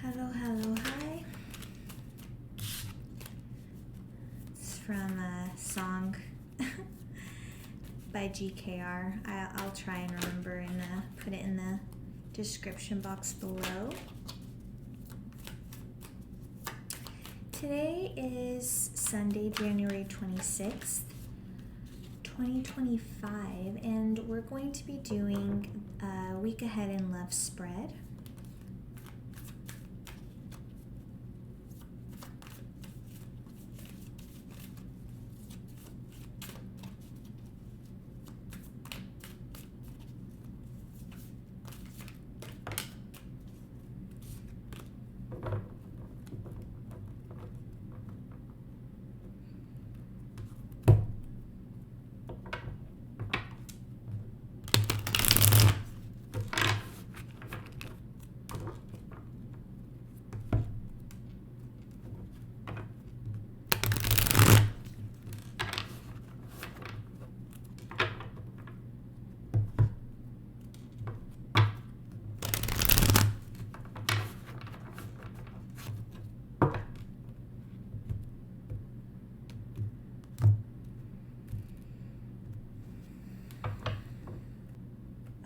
Hello, hello, hi. It's from a song by GKR. I'll try and remember and put it in the description box below. Today is Sunday, January 26th, 2025, and we're going to be doing a week ahead in love spread.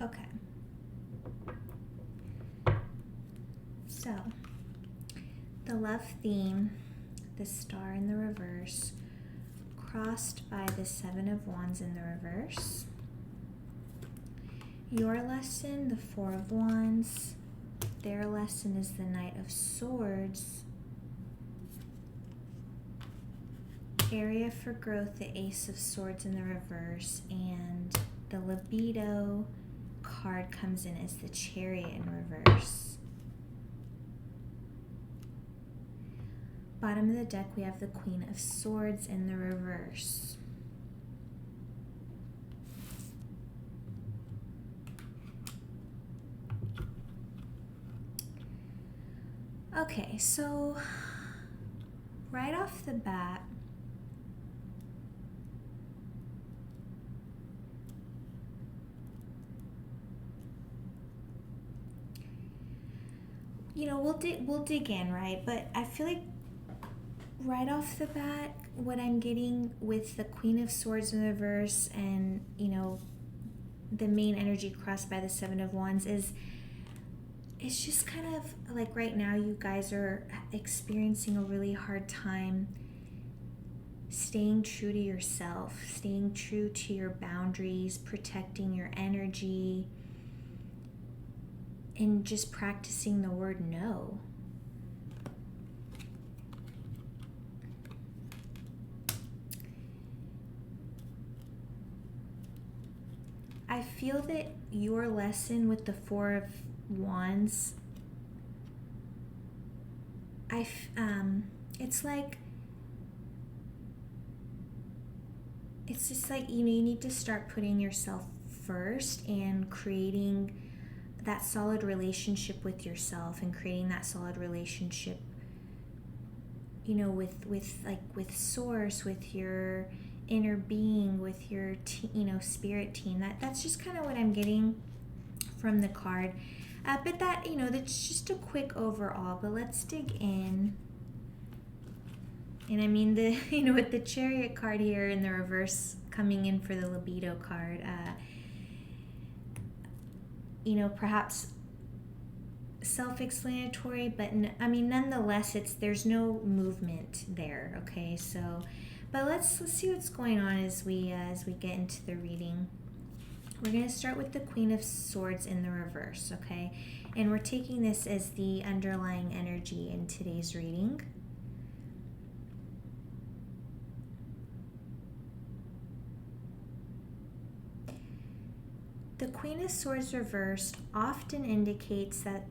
Okay. So, the love theme, the star in the reverse, crossed by the Seven of Wands in the reverse. Your lesson, the Four of Wands. Their lesson is the Knight of Swords. Area for growth, the Ace of Swords in the reverse, and the libido card comes in as the Chariot in reverse. Bottom of the deck, we have the Queen of Swords in the reverse. Okay, so right off the bat, we'll dig in, right? But I feel like right off the bat, what I'm getting with the Queen of Swords in the reverse and, the main energy crossed by the Seven of Wands is it's just kind of like right now you guys are experiencing a really hard time staying true to yourself, staying true to your boundaries, protecting your energy, and just practicing the word no. I feel that your lesson with the Four of Wands, it's just like, you need to start putting yourself first and creating that solid relationship with yourself and creating that solid relationship, with source, with your inner being, with your spirit team. That's just kind of what I'm getting from the card. But that's just a quick overall, but let's dig in. And I mean, with the Chariot card here in the reverse coming in for the libido card, perhaps self-explanatory, but nonetheless, there's no movement there. Okay, so, but let's see what's going on as we get into the reading. We're going to start with the Queen of Swords in the reverse, okay? And we're taking this as the underlying energy in today's reading. The Queen of Swords reversed often indicates that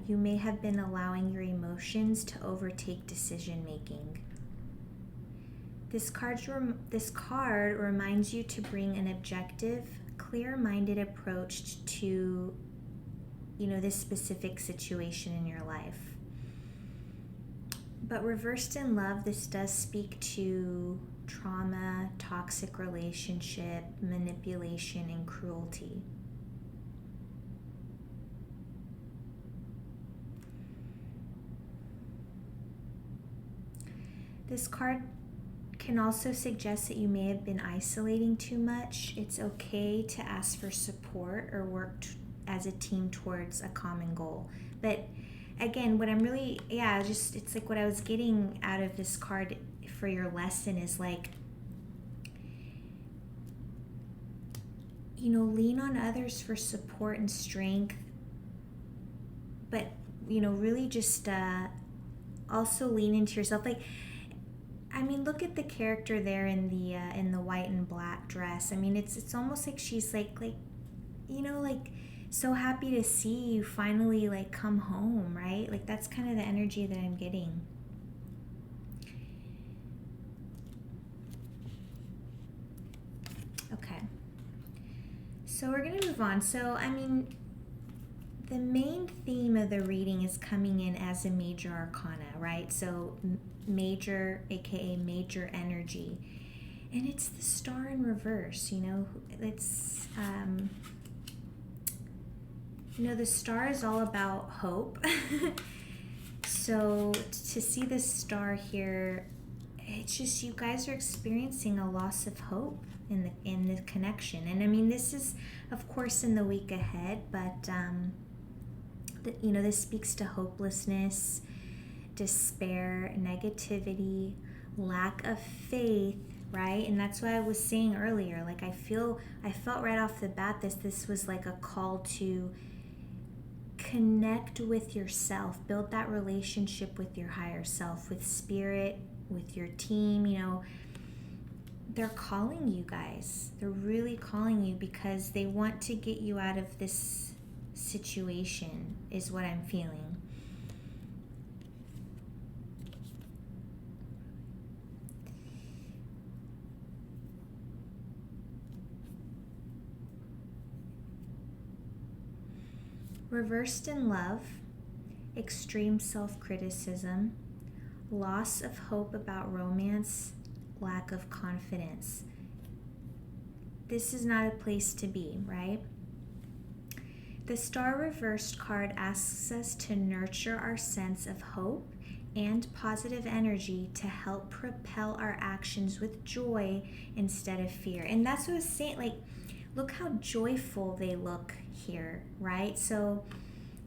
you may have been allowing your emotions to overtake decision making. This card reminds you to bring an objective, clear-minded approach to, this specific situation in your life. But reversed in love, this does speak to trauma, toxic relationship, manipulation, and cruelty. This card can also suggest that you may have been isolating too much. It's okay to ask for support or work as a team towards a common goal. But again, what I'm really, it's like what I was getting out of this card for your lesson is like, lean on others for support and strength, but, really just also lean into yourself. Like, I mean, look at the character there in the white and black dress. I mean, it's almost like she's like so happy to see you finally like come home, right? Like that's kind of the energy that I'm getting. Okay. So we're going to move on. So, I mean, the main theme of the reading is coming in as a major arcana, right? So major, aka major energy. And it's the star in reverse, it's, the star is all about hope. So to see the star here, it's just you guys are experiencing a loss of hope in the connection. And I mean, this is, of course, in the week ahead, but, this speaks to hopelessness, despair, negativity, lack of faith, right? And that's what I was saying earlier. Like I felt right off the bat this was like a call to connect with yourself, build that relationship with your higher self, with spirit, with your team. They're calling you guys. They're really calling you because they want to get you out of this situation, is what I'm feeling. Reversed in love, extreme self-criticism, loss of hope about romance, lack of confidence. This is not a place to be, right? The Star Reversed card asks us to nurture our sense of hope and positive energy to help propel our actions with joy instead of fear. And that's what I was saying, like, look how joyful they look here, right? So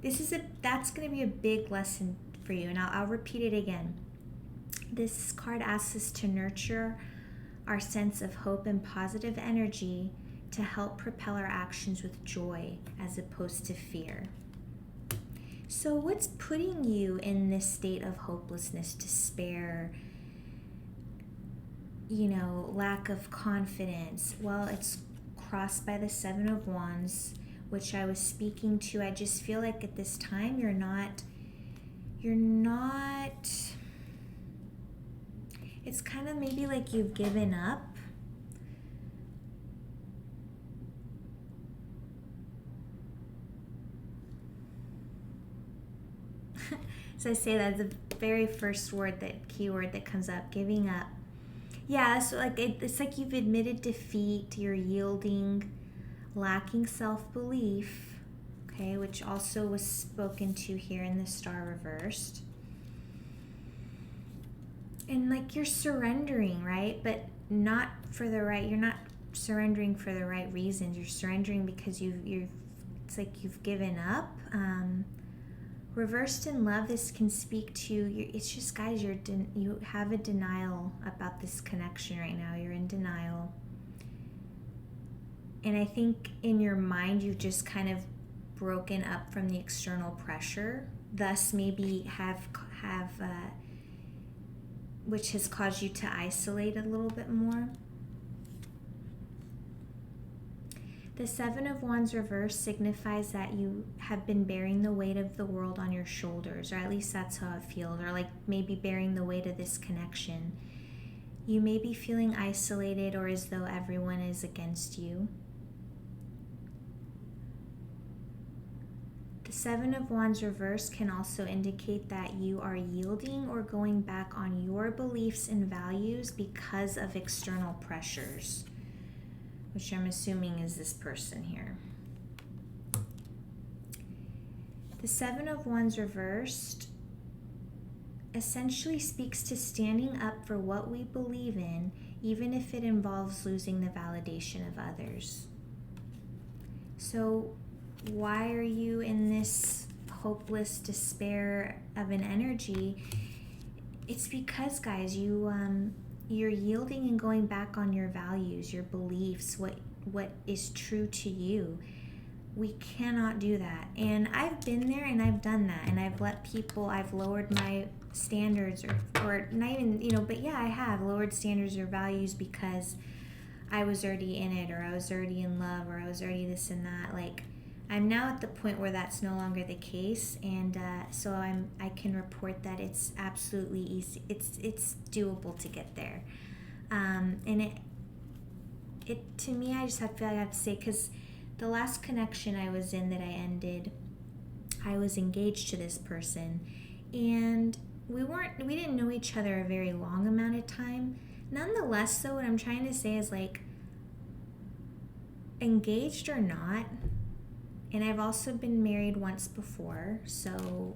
that's going to be a big lesson for you. And I'll repeat it again. This card asks us to nurture our sense of hope and positive energy to help propel our actions with joy as opposed to fear. So what's putting you in this state of hopelessness, despair, lack of confidence? Well, it's crossed by the Seven of Wands, which I was speaking to. I just feel like at this time you're not, it's kind of maybe like you've given up. So I say that's the very first keyword that comes up, giving up. Yeah, so like it's like you've admitted defeat, you're yielding, lacking self-belief, okay, which also was spoken to here in the Star Reversed. And like you're surrendering, right? But not for the right, you're not surrendering for the right reasons. You're surrendering because it's like you've given up. Reversed in love, this can speak to it's just, guys, you have a denial about this connection right now. You're in denial, and I think in your mind you've just kind of broken up from the external pressure, thus maybe have which has caused you to isolate a little bit more. The Seven of Wands reversed signifies that you have been bearing the weight of the world on your shoulders, or at least that's how it feels, or like maybe bearing the weight of this connection. You may be feeling isolated or as though everyone is against you. The Seven of Wands reversed can also indicate that you are yielding or going back on your beliefs and values because of external pressures, which I'm assuming is this person here. The Seven of Wands reversed essentially speaks to standing up for what we believe in, even if it involves losing the validation of others. So, why are you in this hopeless despair of an energy? It's because, guys, you're yielding and going back on your values, your beliefs, what is true to you. We cannot do that. And I've been there and I've done that, and I've lowered my standards, or not even, but yeah, I have lowered standards or values because I was already in it, or I was already in love, or I was already this and that. Like, I'm now at the point where that's no longer the case, and so I can report that it's absolutely easy. It's doable to get there, and it to me, I just feel like I have to say, because the last connection I was in that I ended, I was engaged to this person, and we didn't know each other a very long amount of time. Nonetheless, though, what I'm trying to say is, like, engaged or not, and I've also been married once before, so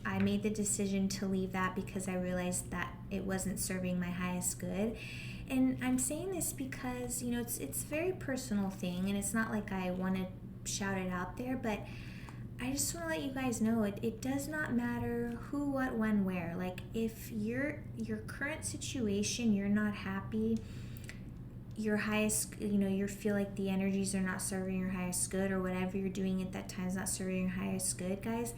I made the decision to leave that because I realized that it wasn't serving my highest good. And I'm saying this because, it's a very personal thing, and it's not like I want to shout it out there, but I just want to let you guys know it does not matter who, what, when, where. Like, if your current situation, you're not happy, your highest, you feel like the energies are not serving your highest good, or whatever you're doing at that time is not serving your highest good, guys,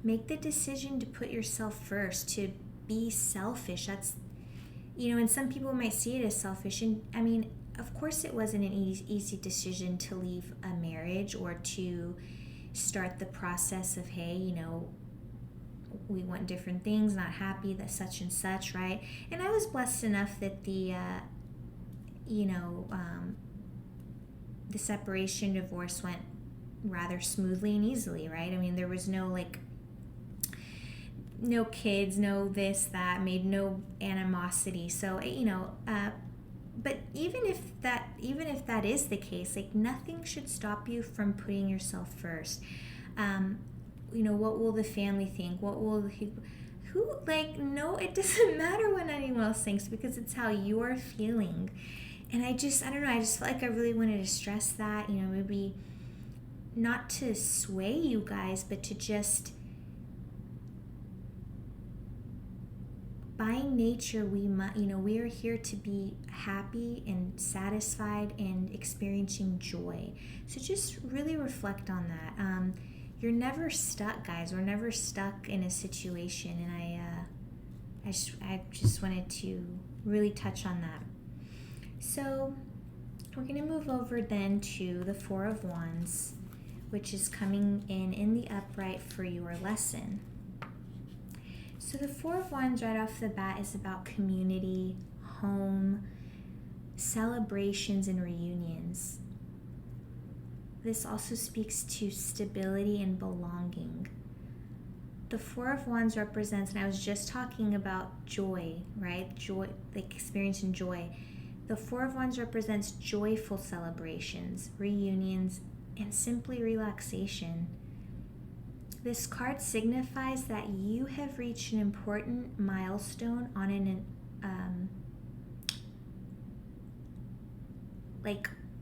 make the decision to put yourself first, to be selfish. That's, and some people might see it as selfish. And I mean, of course it wasn't an easy decision to leave a marriage, or to start the process of, hey, we want different things, not happy, that such and such, right? And I was blessed enough that the separation, divorce went rather smoothly and easily, right? I mean, there was no kids, no this, that, made no animosity. So, but even if that is the case, like, nothing should stop you from putting yourself first. What will the family think? What will no, it doesn't matter what anyone else thinks, because it's how you're feeling. And I don't know, I just felt like I really wanted to stress that, maybe not to sway you guys, but to just, by nature, we are here to be happy and satisfied and experiencing joy. So just really reflect on that. You're never stuck, guys. We're never stuck in a situation, and I just wanted to really touch on that. So we're going to move over then to the Four of Wands, which is coming in the upright for your lesson. So the Four of Wands right off the bat is about community, home, celebrations, and reunions. This also speaks to stability and belonging. The Four of Wands represents, and I was just talking about joy, right? Joy, like experiencing joy. The Four of Wands represents joyful celebrations, reunions, and simply relaxation. This card signifies that you have reached an important milestone on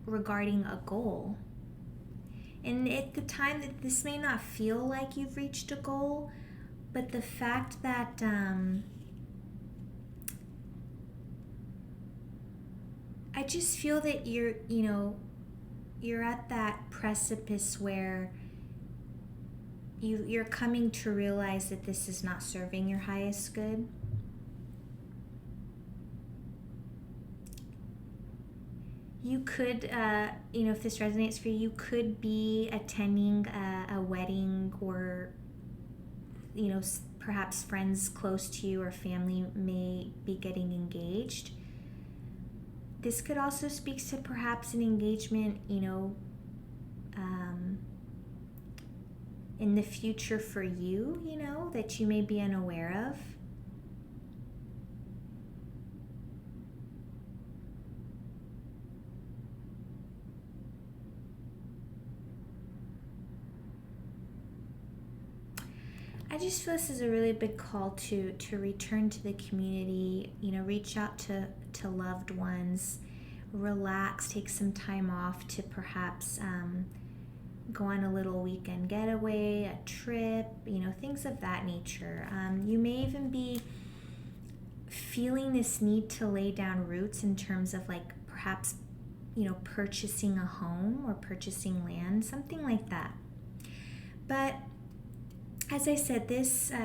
regarding a goal. And at the time, that this may not feel like you've reached a goal, but the fact that I just feel that you're at that precipice where you're coming to realize that this is not serving your highest good. You could, if this resonates for you, you could be attending a wedding, or, perhaps friends close to you or family may be getting engaged. This could also speak to perhaps an engagement, in the future for you, that you may be unaware of. I just feel this is a really big call to return to the community, reach out to loved ones, relax, take some time off to perhaps go on a little weekend getaway, a trip, things of that nature. You may even be feeling this need to lay down roots in terms of like perhaps, purchasing a home or purchasing land, something like that. But as I said,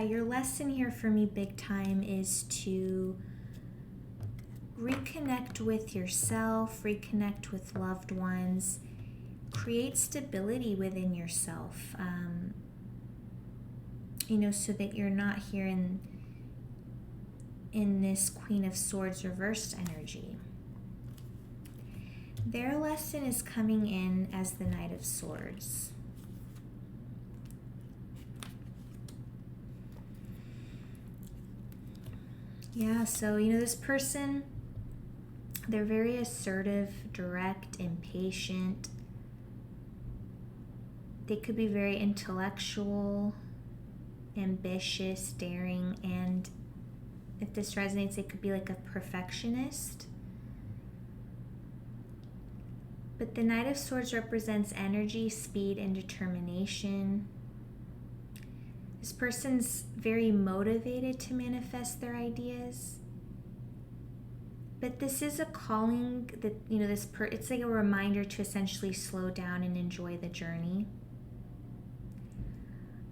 your lesson here for me big time is to reconnect with yourself, reconnect with loved ones, create stability within yourself, so that you're not here in this Queen of Swords reversed energy. Their lesson is coming in as the Knight of Swords. Yeah, so, this person, they're very assertive, direct, impatient. They could be very intellectual, ambitious, daring, and if this resonates, they could be like a perfectionist. But the Knight of Swords represents energy, speed, and determination. This person's very motivated to manifest their ideas. But this is a calling that, it's like a reminder to essentially slow down and enjoy the journey.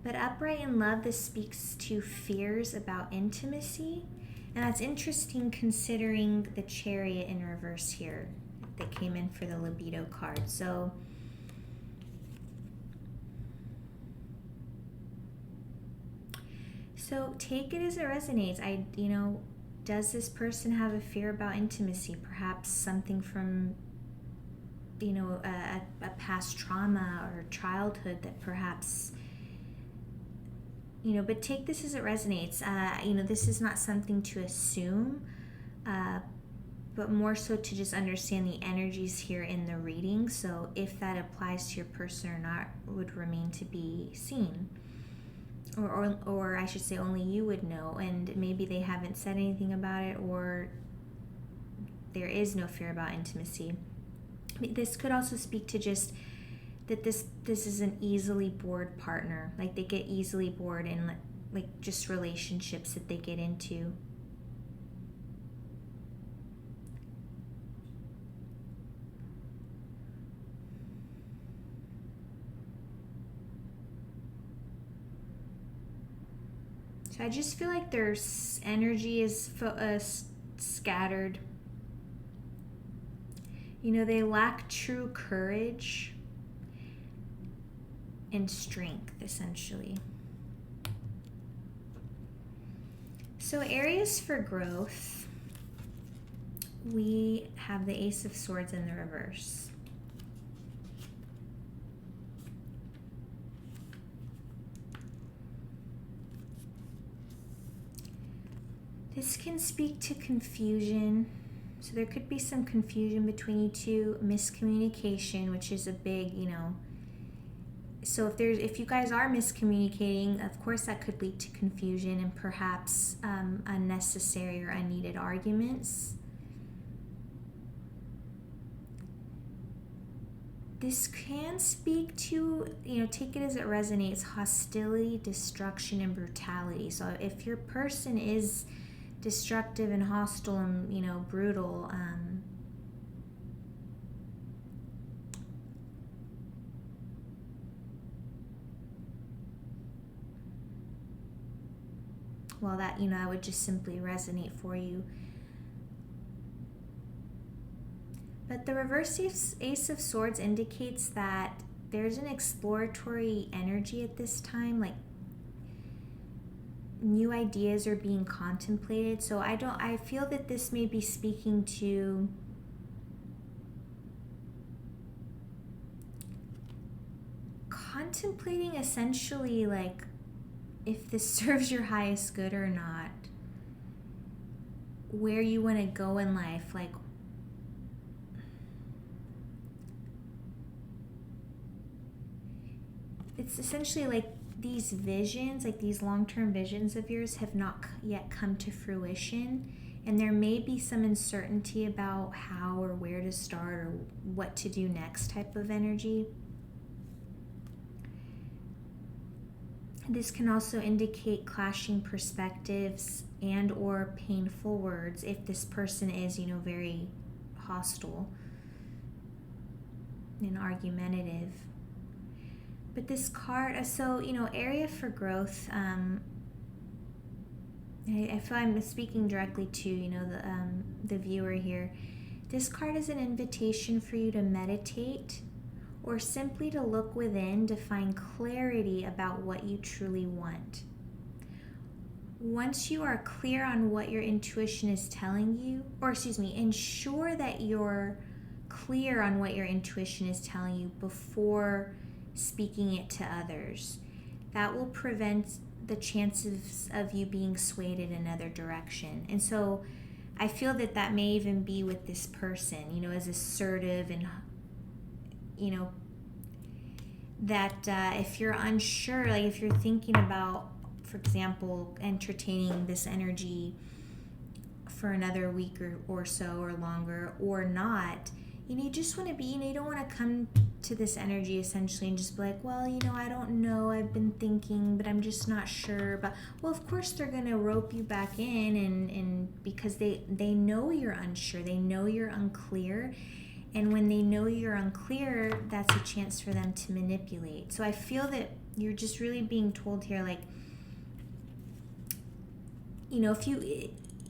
But upright in love, this speaks to fears about intimacy. And that's interesting considering the Chariot in reverse here that came in for the libido card. So take it as it resonates. Does this person have a fear about intimacy? Perhaps something from, a past trauma or childhood that perhaps, but take this as it resonates. This is not something to assume, but more so to just understand the energies here in the reading. So if that applies to your person or not would remain to be seen. Or I should say only you would know, and maybe they haven't said anything about it, or there is no fear about intimacy. This could also speak to just that this is an easily bored partner. Like they get easily bored in like just relationships that they get into. So I just feel like their energy is scattered. They lack true courage and strength, essentially. So areas for growth, we have the Ace of Swords in the reverse. This can speak to confusion. So there could be some confusion between you two, miscommunication, which is a big, So if you guys are miscommunicating, of course that could lead to confusion and perhaps unnecessary or unneeded arguments. This can speak to, take it as it resonates, hostility, destruction, and brutality. So if your person is destructive and hostile and brutal, well, that I would just simply resonate for you. But the reverse Ace of Swords indicates that there's an exploratory energy at this time, like new ideas are being contemplated. So I feel that this may be speaking to contemplating essentially like if this serves your highest good or not, where you want to go in life, like it's essentially like these visions, like these long-term visions of yours, have not yet come to fruition, and there may be some uncertainty about how or where to start or what to do next type of energy. This can also indicate clashing perspectives and or painful words if this person is, very hostile and argumentative. But this card, so, area for growth, I feel I'm speaking directly to, the viewer here. This card is an invitation for you to meditate or simply to look within to find clarity about what you truly want. Once you are clear on what your intuition is telling you, ensure that you're clear on what your intuition is telling you before speaking it to others. That will prevent the chances of you being swayed in another direction. And so I feel that may even be with this person, as assertive and, that if you're unsure, like if you're thinking about, for example, entertaining this energy for another week or so or longer or not, you just want to be, you don't want to come to this energy essentially and just be like, well, I don't know, I've been thinking, but I'm just not sure. But, well, of course they're going to rope you back in and because they know you're unsure, they know you're unclear. And when they know you're unclear, that's a chance for them to manipulate. So I feel that you're just really being told here, like,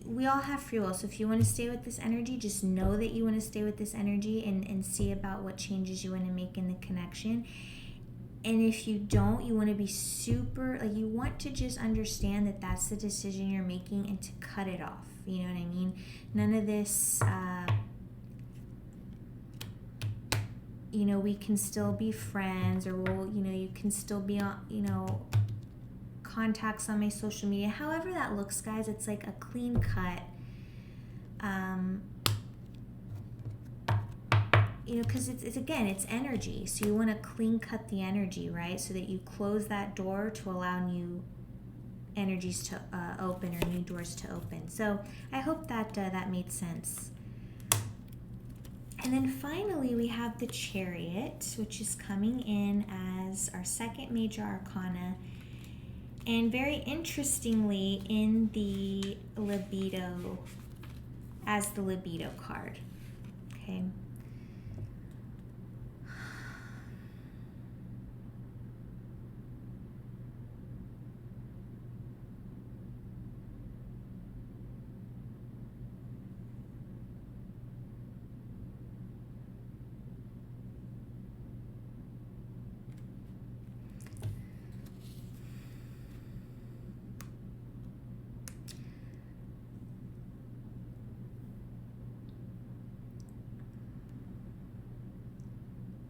we all have free will. So if you want to stay with this energy, just know that you want to stay with this energy and see about what changes you want to make in the connection. And if you don't, you want to be super, like, you want to just understand that that's the decision you're making and to cut it off. You know what I mean? None of this, we can still be friends, or you can still be on, contacts on my social media. However that looks, guys, it's like a clean cut. Because it's energy. So you want to clean cut the energy, right? So that you close that door to allow new energies to open, or new doors to open. So I hope that that made sense. And then finally, we have the Chariot, which is coming in as our second major arcana. And very interestingly, in the libido, as the libido card. Okay.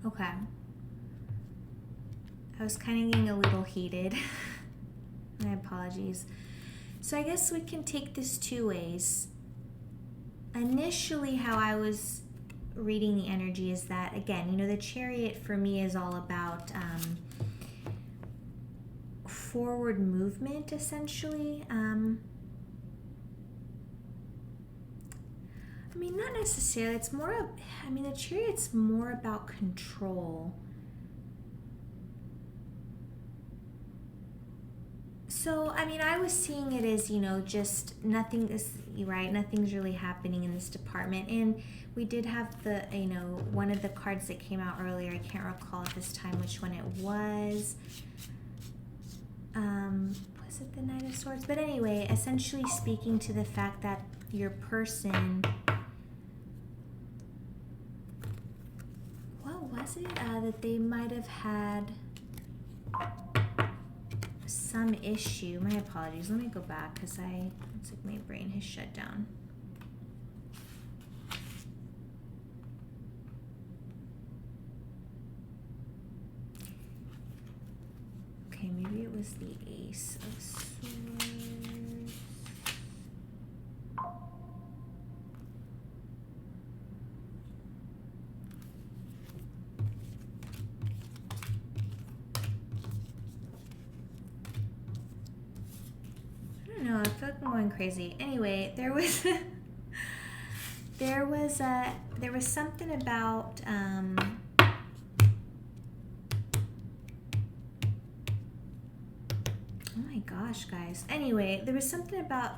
Okay. I was kind of getting a little heated. My apologies. So I guess we can take this two ways. Initially, how I was reading the energy is that, again, the Chariot for me is all about forward movement, essentially. Not necessarily. It's more of, the Chariot's more about control. So, I was seeing it as, just nothing is, right? Nothing's really happening in this department. And we did have the, one of the cards that came out earlier. I can't recall at this time which one it was. Was it the Knight of Swords? But anyway, essentially speaking to the fact that your person... Was it that they might have had some issue? My apologies. Let me go back because it's like my brain has shut down. Okay, maybe it was the Ace of Swords. know. I feel like I'm going crazy. Anyway, there was there was something about oh my gosh, guys. Anyway, there was something about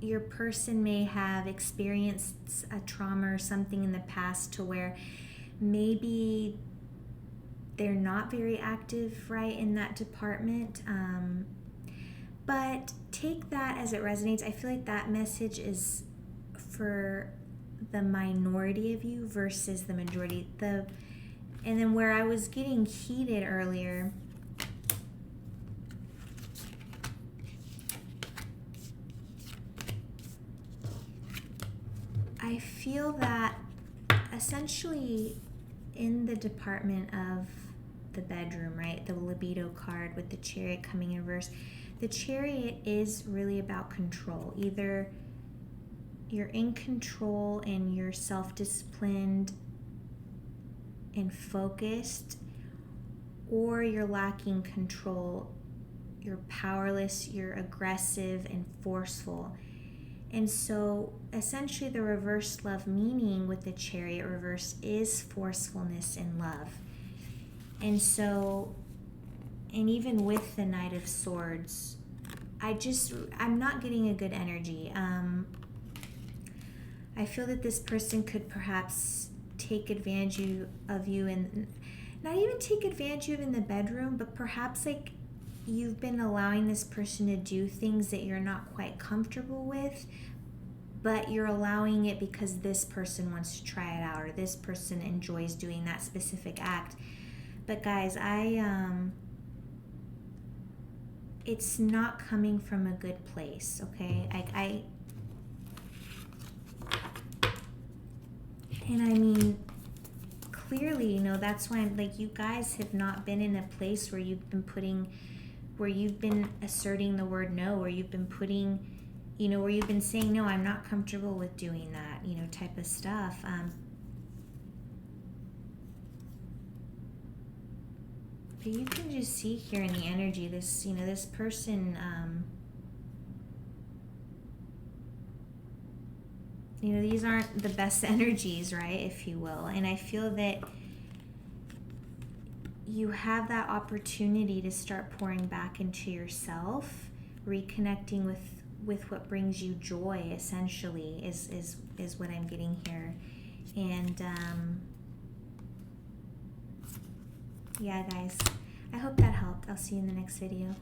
your person may have experienced a trauma or something in the past to where maybe they're not very active, right, in that department. But take that as it resonates. I feel like that message is for the minority of you versus the majority. And then where I was getting heated earlier, I feel that essentially in the department of the bedroom, right, the libido card with the Chariot coming in reverse, the Chariot is really about control. Either you're in control and you're self-disciplined and focused, or you're lacking control, you're powerless, you're aggressive and forceful. And so essentially the reverse love meaning with the Chariot reverse is forcefulness and love. And so, and even with the Knight of Swords, I'm not getting a good energy. I feel that this person could perhaps take advantage of you, and not even take advantage of you in the bedroom, but perhaps like you've been allowing this person to do things that you're not quite comfortable with, but you're allowing it because this person wants to try it out, or this person enjoys doing that specific act. But guys, it's not coming from a good place, okay? And I mean, clearly, you know, that's why like you guys have not been in a place where you've been asserting the word no, where you've been putting, you know, where you've been saying, no, I'm not comfortable with doing that, you know, type of stuff. But you can just see here in the energy, this, you know, this person, you know, these aren't the best energies, right, if you will. And I feel that you have that opportunity to start pouring back into yourself, reconnecting with what brings you joy, essentially, is what I'm getting here. And yeah, guys, I hope that helped. I'll see you in the next video.